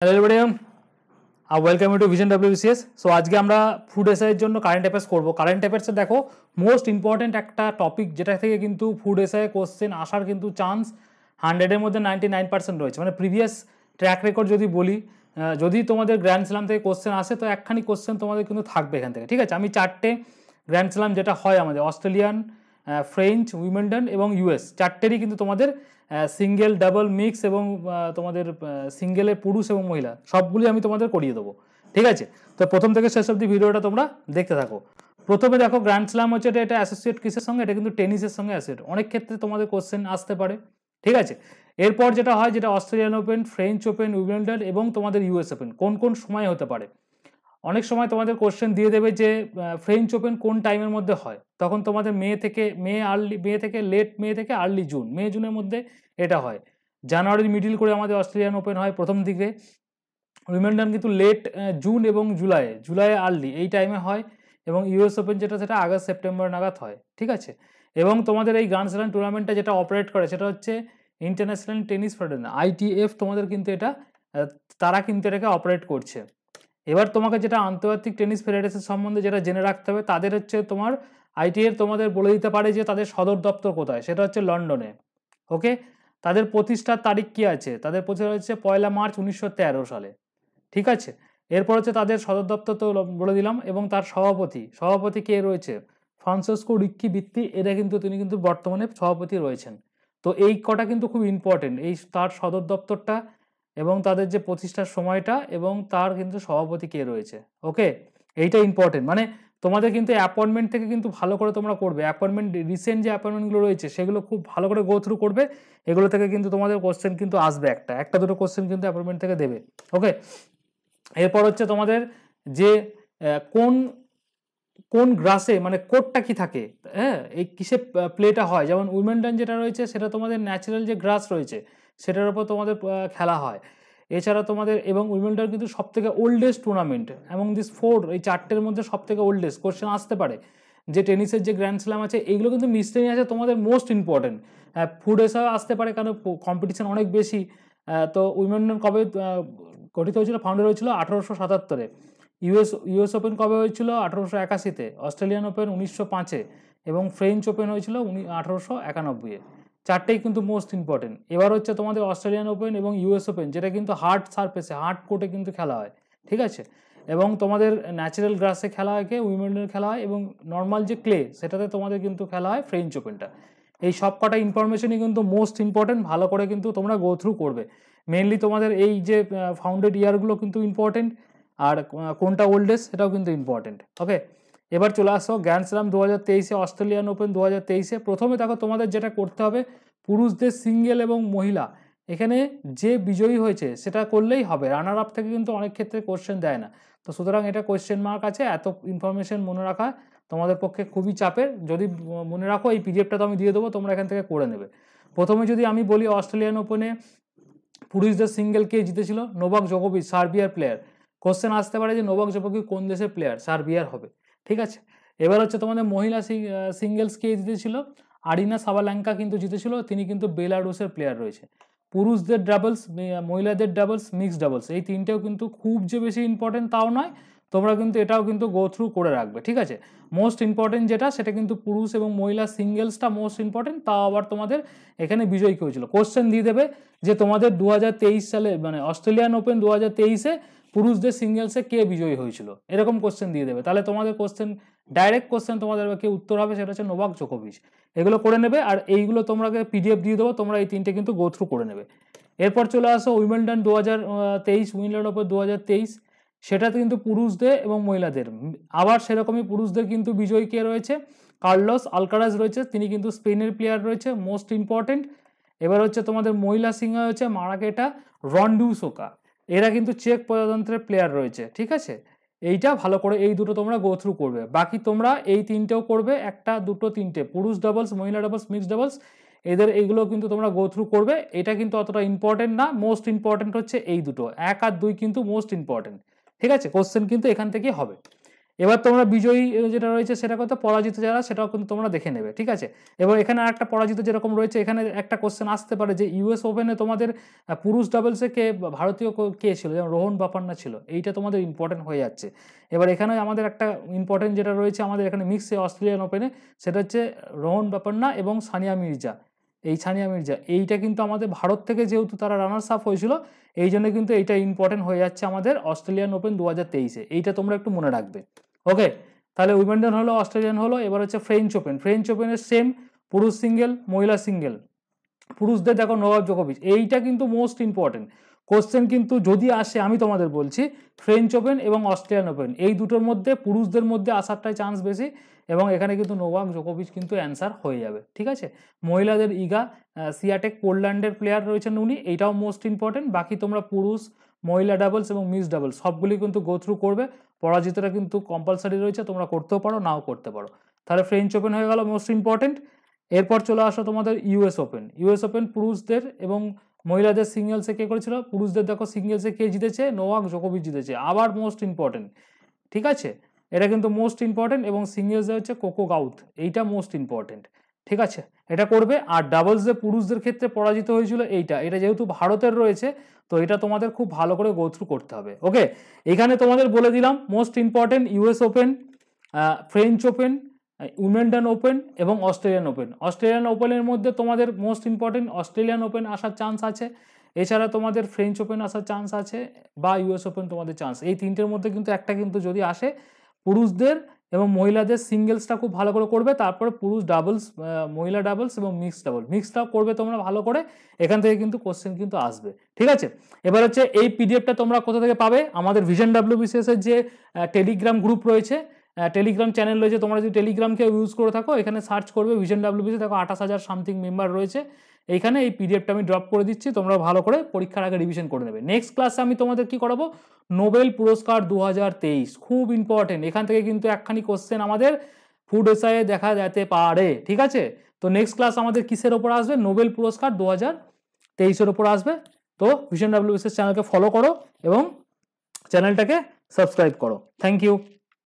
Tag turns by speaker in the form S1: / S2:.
S1: Hello everyone, welcome to vision WBCS। So আজকে আমরা food এসআইয়ের জন্য কারেন্ট অ্যাফেয়ার্স করবো। কারেন্ট অ্যাফেয়ার্সে দেখো মোস্ট ইম্পর্টেন্ট একটা টপিক, যেটা থেকে কিন্তু ফুড এসআই কোশ্চেন আসার কিন্তু চান্স 100-এর মধ্যে 99% রয়েছে। মানে প্রিভিয়াস ট্র্যাক রেকর্ড যদি বলি, যদি তোমাদের গ্র্যান্ড স্ল্যাম থেকে কোশ্চেন আসে তো একখানি কোশ্চেন তোমাদের কিন্তু থাকবে এখান থেকে। ঠিক আছে, আমি 4টে গ্র্যান্ড স্ল্যাম যেটা হয় আমাদের অস্ট্রেলিয়ান, ফ্রেঞ্চ, উইমেলডন এবং ইউএস, 4টেরই কিন্তু তোমাদের সিঙ্গেল, ডাবল, মিক্স এবং তোমাদের সিঙ্গেলে পুরুষ এবং মহিলা সবগুলি আমি তোমাদের করিয়ে দেবো। ঠিক আছে, তো প্রথম থেকে শেষ অবধি ভিডিওটা তোমরা দেখতে থাকো। প্রথমে দেখো গ্র্যান্ড স্ল্যাম হচ্ছে এটা অ্যাসোসিয়েট কিসের সঙ্গে, এটা কিন্তু টেনিসের সঙ্গে অ্যাসোসিয়েট। অনেক ক্ষেত্রে তোমাদের কোশ্চেন আসতে পারে। ঠিক আছে, এরপর যেটা হয় যেটা অস্ট্রেলিয়ান ওপেন, ফ্রেঞ্চ ওপেন, উইমেলডন এবং তোমাদের ইউএস ওপেন কোন কোন সময় হতে পারে। অনেক সময় তোমাদের কোশ্চেন দিয়ে দেবে যে ফ্রেঞ্চ ওপেন কোন টাইমের মধ্যে হয়, তখন তোমাদের মে থেকে লেট মে থেকে আর্লি জুন, মে জুনের মধ্যে এটা হয়। জানুয়ারির মিডিল করে আমাদের অস্ট্রেলিয়ান ওপেন হয় প্রথম দিকে। উইমেলডন কিন্তু লেট জুন এবং জুলাই আর্লি এই টাইমে হয়। এবং ইউএস ওপেন যেটা সেটা আগস্ট সেপ্টেম্বর নাগাদ হয়। ঠিক আছে, এবং তোমাদের এই গ্র্যান্ড স্ল্যাম টুর্নামেন্টটা যেটা অপারেট করে সেটা হচ্ছে ইন্টারন্যাশনাল টেনিস ফেডারেশন, ITF। তোমাদের কিন্তু এটা তারা কিন্তু এটাকে অপারেট করছে। এবার তোমাকে যেটা আন্তর্জাতিক টেনিস ফেডারেশন সম্বন্ধে যেটা জেনে রাখতে হবে, তাদের হচ্ছে তোমার ITF তোমাদের বলে দিতে পারে যে তাদের সদর দপ্তর কোথায়, সেটা হচ্ছে লন্ডনে। ওকে, তাদের প্রতিষ্ঠার তারিখ কি আছে, তাদের প্রতিষ্ঠা হচ্ছে 1 মার্চ 1913 সালে। ঠিক আছে, এরপর হচ্ছে তাদের সদর দপ্তর তো বলে দিলাম, এবং তার সভাপতি কে রয়েছে, ফ্রান্সিসকো রিক্কি ভিত্তি, তিনি কিন্তু বর্তমানে সভাপতি রয়েছেন। তো এই কটা কিন্তু খুব ইম্পর্টেন্ট, এই তার সদর দপ্তরটা এবং তাদের যে প্রতিষ্ঠার সময়টা এবং তার কিন্তু সভাপতি কে রয়েছে। ওকে, এইটা ইম্পর্টেন্ট। মানে তোমাদের কিন্তু অ্যাপয়েন্টমেন্ট থেকে কিন্তু ভালো করে তোমরা করবে, অ্যাপয়েন্টমেন্ট রিসেন্ট যে অ্যাপয়েন্টমেন্টগুলো রয়েছে সেগুলো খুব ভালো করে গো থ্রু করবে। এগুলো থেকে কিন্তু তোমাদের কোশ্চেন কিন্তু আসবে, একটা দুটো কোশ্চেন কিন্তু অ্যাপয়েন্টমেন্ট থেকে দেবে। ওকে, এরপর হচ্ছে তোমাদের যে কোন কোন গ্রাসে মানে কোডটা কি থাকে, হ্যাঁ, এই কিসে প্লেটা হয়। যেমন উইমেলডন যেটা রয়েছে সেটা তোমাদের ন্যাচারাল যে গ্রাস রয়েছে সেটার উপর তোমাদের খেলা হয়। এছাড়া তোমাদের এবং উইমেলডন কিন্তু সব থেকে ওল্ডেস্ট টুর্নামেন্ট এবং দিস 4, এই 4টের মধ্যে সব থেকে ওল্ডেস্ট। কোশ্চেন আসতে পারে যে টেনিসের যে গ্র্যান্ড স্ল্যাম আছে এইগুলো কিন্তু মিসটেনি আছে তোমাদের মোস্ট ইম্পর্টেন্ট। ফুড এসেও আসতে পারে কারণ কম্পিটিশন অনেক বেশি। তো উইমেলডন কবে গঠিত হয়েছিল, ফাউন্ডার হয়েছিল 1877-এ। ইউএস ওপেন কবে হয়েছিল, 1881-তে। অস্ট্রেলিয়ান ওপেন 1905-এ এবং ফ্রেঞ্চ ওপেন হয়েছিল 1891-এ। 4টেই কিন্তু মোস্ট ইম্পর্টেন্ট। এবার হচ্ছে তোমাদের অস্ট্রেলিয়ান ওপেন এবং ইউএস ওপেন, যেটা কিন্তু হার্ড সারফেসে, হার্ড কোর্টে কিন্তু খেলা হয়। ঠিক আছে, এবং তোমাদের ন্যাচারাল গ্রাসে খেলা হয়, উইমেলডন খেলা হয়, এবং নর্মাল যে ক্লে সেটাতে তোমাদের কিন্তু খেলা হয় ফ্রেঞ্চ ওপেনটা। এই সব কটা ইনফরমেশনই কিন্তু মোস্ট ইম্পর্টেন্ট, ভালো করে কিন্তু তোমরা গো থ্রু করবে। মেনলি তোমাদের এই যে ফাউন্ডেড ইয়ারগুলো কিন্তু ইম্পর্টেন্ট, আর কোনটা ওল্ডেস্ট সেটাও কিন্তু ইম্পর্টেন্ট। ওকে, এবার চলে আসো গ্র্যান্ড স্ল্যাম 2023-এ, অস্ট্রেলিয়ান ওপেন 2023-এ। প্রথমে দেখো তোমাদের যেটা করতে হবে, পুরুষদের সিঙ্গেল এবং মহিলা এখানে যে বিজয়ী হয়েছে সেটা করলেই হবে। রানার আপ থেকে কিন্তু অনেক ক্ষেত্রে কোশ্চেন দেয় না, তো সুতরাং এটা কোশ্চেন মার্ক আছে। এত ইনফরমেশন মনে রাখা তোমাদের পক্ষে খুবই চাপের। যদি মনে রাখো, এই পিডিএফটা তো আমি দিয়ে দেবো, তোমরা এখান থেকে করে নেবে। প্রথমে যদি আমি বলি, অস্ট্রেলিয়ান ওপেনে পুরুষদের সিঙ্গেল কে জিতেছিল, নোভাক জোকোভিচ, সার্বিয়ার প্লেয়ার। কোশ্চেন আসতে পারে যে নোভাক জোকোভিচ কোন দেশের প্লেয়ার, সার্বিয়ার হবে। ঠিক আছে, এবার হচ্ছে তোমাদের মহিলা সিঙ্গেলস কে জিতেছিল, আরিনা সাবালেঙ্কা কিন্তু জিতেছিল, তিনি কিন্তু বেলারুসের প্লেয়ার রয়েছে। পুরুষদের ডাবলস, মহিলাদের ডাবলস, মিক্সড ডাবলস, এই তিনটেও কিন্তু খুব যে বেশি ইম্পর্টেন্ট তাও নয়, তোমরা কিন্তু এটাও কিন্তু গো থ্রু করে রাখবে। ঠিক আছে, মোস্ট ইম্পর্টেন্ট যেটা সেটা কিন্তু পুরুষ এবং মহিলা সিঙ্গেলসটা মোস্ট ইম্পর্টেন্ট। তাও আবার তোমাদের এখানে বিজয়ী কে হয়েছিল। কোশ্চেন দিয়ে দেবে যে তোমাদের 2023 সালে মানে অস্ট্রেলিয়ান ওপেন 2023-এ পুরুষদের সিঙ্গেলসে কে বিজয়ী হয়েছিল, এরকম কোশ্চেন দিয়ে দেবে। তাহলে তোমাদের কোশ্চেন, ডাইরেক্ট কোশ্চেন তোমাদের কে উত্তর হবে সেটা হচ্ছে নোভাক জোকোভিচ। এগুলো করে নেবে, আর এইগুলো তোমরা পিডিএফ দিয়ে দেবো, তোমরা এই তিনটে কিন্তু গো থ্রু করে নেবে। এরপর চলে আসো উইমেলডন 2023, উইমেলডন ওপেন 2023, সেটাতে কিন্তু পুরুষদের এবং মহিলাদের আবার সেরকমই পুরুষদের কিন্তু বিজয়ী কে রয়েছে, কার্লোস আলকারাজ রয়েছে, তিনি কিন্তু স্পেনের প্লেয়ার রয়েছে, মোস্ট ইম্পর্টেন্ট। এবার হচ্ছে তোমাদের মহিলা সিঙ্গেল হচ্ছে মারাকেটা রন্ডুসোকা, এরা কিন্তু চেক প্রজাতন্ত্রের প্লেয়ার রয়েছে। ঠিক আছে, এইটা ভালো করে এই দুটো তোমরা গো থ্রু করবে। বাকি তোমরা এই তিনটেও করবে, একটা দুটো তিনটে, পুরুষ ডাবলস, মহিলা ডাবলস, মিক্সড ডাবলস, এইগুলো কিন্তু তোমরা গো থ্রু করবে। এটা কিন্তু অতটা ইম্পর্টেন্ট না, মোস্ট ইম্পর্টেন্ট হচ্ছে এই দুটো, 1 আর 2 কিন্তু মোস্ট ইম্পর্টেন্ট। ঠিক আছে, কোশ্চেন কিন্তু এখান থেকেই হবে। এবার তোমরা বিজয়ী যেটা রয়েছে সেটা কত, পরাজিত যারা সেটাও কিন্তু তোমরা দেখে নেবে, ঠিক আছে। এবার এখানে আরেকটা পরাজিত যেরকম রয়েছে, এখানে একটা কোশ্চেন আসতে পারে যে ইউএস ওপেনে তোমাদের পুরুষ ডাবলসে কে ভারতীয় কে ছিল, যেমন রোহন বাপান্না ছিল, এইটা তোমাদের ইম্পর্টেন্ট হয়ে যাচ্ছে। এবার এখানে আমাদের একটা ইম্পর্টেন্ট যেটা রয়েছে আমাদের এখানে মিক্সে অস্ট্রেলিয়ান ওপেনে, সেটা হচ্ছে রোহন বাপান্না এবং সানিয়া মির্জা। এই সানিয়া মির্জা এইটা কিন্তু আমাদের ভারত থেকে যেহেতু তারা রানার্স আপ হয়েছিল, এই জন্য কিন্তু এইটা ইম্পর্টেন্ট হয়ে যাচ্ছে আমাদের অস্ট্রেলিয়ান ওপেন 2023-এ, এইটা তোমরা একটু মনে রাখবে। ওকে, তাহলে উইমেন্ডেন হলো, অস্ট্রেলিয়ান হলো। এবার হচ্ছে ফ্রেঞ্চ ওপেন। ফ্রেঞ্চ ওপেনের সেম পুরুষ সিঙ্গেল, মহিলা সিঙ্গেল। পুরুষদের দেখো নোভাক জোকোভিচ, এইটা কিন্তু মোস্ট ইম্পর্টেন্ট কোশ্চেন কিন্তু যদি আসে, আমি তোমাদের বলছি ফ্রেঞ্চ ওপেন এবং অস্ট্রেলিয়ান ওপেন এই দুটোর মধ্যে পুরুষদের মধ্যে আসারটাই চান্স বেশি, এবং এখানে কিন্তু নোভাক জোকোভিচ কিন্তু অ্যান্সার হয়ে যাবে, ঠিক আছে। মহিলাদের ইগা সিয়াটেক পোল্যান্ডের প্লেয়ার রয়েছেন উনি, এইটাও মোস্ট ইম্পর্টেন্ট। বাকি তোমরা পুরুষ, মহিলা ডাবলস এবং মিক্সড ডাবলস সবগুলি কিন্তু গো থ্রু করবে, পরাজিতটা কিন্তু কম্পালসারি রয়েছে, তোমরা করতেও পারো নাও করতে পারো। তাহলে ফ্রেঞ্চ ওপেন হয়ে গেল মোস্ট ইম্পর্টেন্ট। এরপর চলে আসো তোমাদের ইউএস ওপেন। ইউএস ওপেন পুরুষদের এবং মহিলাদের সিঙ্গেলসে কে করেছিল, পুরুষদের দেখো সিঙ্গেলসে কে জিতেছে, নোভাক জোকোভিচ জিতেছে, আবার মোস্ট ইম্পর্টেন্ট, ঠিক আছে। এটা কিন্তু মোস্ট ইম্পর্টেন্ট, এবং সিঙ্গেলসে হচ্ছে কোকো গাউথ, এইটা মোস্ট ইম্পর্টেন্ট, ঠিক আছে, এটা করবে। আর ডাবলসে পুরুষদের ক্ষেত্রে পরাজিত হয়েছিল এটা যেহেতু ভারতের রয়েছে, তো এটা তোমাদের খুব ভালো করে গো থ্রু করতে হবে। ওকে, এখানে তোমাদের বলে দিলাম most important US Open, French Open, Wimbledon Open এবং অস্ট্রেলিয়ান ওপেন। অস্ট্রেলিয়ান ওপেনের মধ্যে তোমাদের মোস্ট ইম্পর্টেন্ট অস্ট্রেলিয়ান ওপেন আসার চান্স আছে, এছাড়া তোমাদের ফ্রেঞ্চ ওপেন আসার চান্স আছে, বা ইউএস ওপেন তোমাদের চান্স। এই তিনটের মধ্যে কিন্তু একটা কিন্তু যদি আসে, পুরুষদের এবং মহিলাদের সিঙ্গেলসটা খুব ভালো করে করবে, তারপরে পুরুষ ডাবলস, মহিলা ডাবলস এবং মিক্সটাও করবে তোমরা ভালো করে, এখান থেকে কিন্তু কোশ্চেন কিন্তু আসবে, ঠিক আছে। এবার হচ্ছে এই পিডিএফটা তোমরা কোথা থেকে পাবে, আমাদের ভিশন ডাব্লিউবিসিএস এর যে টেলিগ্রাম গ্রুপ রয়েছে, টেলিগ্রাম চ্যানেল রয়েছে, তোমরা যদি টেলিগ্রামকে ইউজ করে থাকো, এখানে সার্চ করবে ভিশন ডাব্লিউবিসি, দেখো 28,000 সামথিং মেম্বার রয়েছে। এইখানে এই পিডিএফটা আমি ড্রপ করে দিচ্ছি, তোমরা ভালো করে পরীক্ষার আগে রিভিশন করে নেবে। নেক্সট ক্লাসে আমি তোমাদের কি করাবো, নোবেল পুরস্কার 2023, খুব ইম্পর্টেন্ট। এখান থেকে কিন্তু একখানি কোশ্চেন আমাদের ফুড এসআইয়ে দেখা যেতে পারে, ঠিক আছে। তো নেক্সট ক্লাস আমাদের কিসের ওপর আসবে, নোবেল পুরস্কার 2023-এর ওপর আসবে। তো ভিশন ডাব্লিউবিসিএস চ্যানেলকে ফলো করো এবং চ্যানেলটাকে সাবস্ক্রাইব করো। Thank you.